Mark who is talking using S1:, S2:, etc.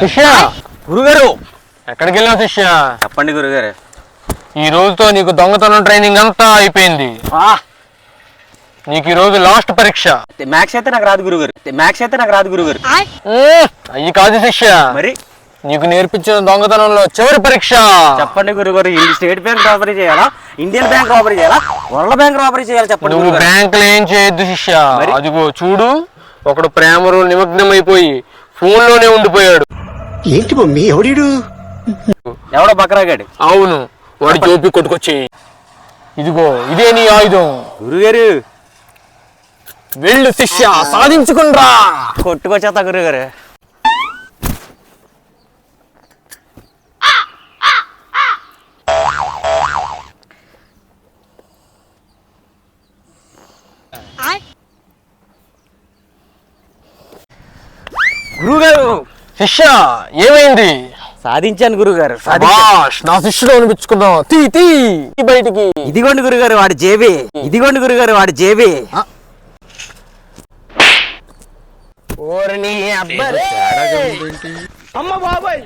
S1: శిష్య
S2: గురుగారు
S1: ఎక్కడికి వెళ్ళావు శిష్య?
S2: చెప్పండి గురుగారు.
S1: ఈ రోజుతో నీకు దొంగతనం ట్రైనింగ్ అంతా అయిపోయింది. నీకు ఈ రోజు లాస్ట్ పరీక్ష.
S2: మ్యాథ్స్ అయితే నాకు రాదు గురుగారు.
S1: అయ్యి కాదు శిష్య,
S2: మరి
S1: నీకు నేర్పించిన దొంగతనంలో చివరి పరీక్ష.
S2: చెప్పండి గురుగారు. స్టేట్ బ్యాంక్ రాబరీ చేయాలా, ఇండియన్ బ్యాంక్ రాబరీ చేయాలా, వరల్డ్ బ్యాంక్ రాబరీ చేయాలి? చెప్పండి.
S1: నువ్వు బ్యాంకులు ఏం చేయొద్దు శిష్య. అదిగో చూడు, ఒకడు ప్రేమలో నిమగ్నం అయిపోయి ఫోన్ లోనే ఉండిపోయాడు.
S3: ఏంటి మమ్మీ ఎవడీడు?
S2: ఎవడో బకరాగాడు.
S1: అవును, వాడి జోపి కొట్టుకొచ్చి ఇదిగో ఇదే నీ ఆయుధం.
S2: గురుగారు
S1: వెళ్ళు శిష్య, సాధించుకునిరా.
S2: కొట్టుకొచ్చేస్తా గురుగారు. గురుగారు
S1: శిష్య ఏమైంది?
S2: సాధించాను గురుగారు.
S1: నా శిష్యుడు అనిపించుకున్నావు. తీ బయటికి.
S2: ఇదిగోండి గురుగారు వాడి జేబీ.
S1: ఓరి నీ అబ్బరే.
S3: అమ్మ బాబాయ్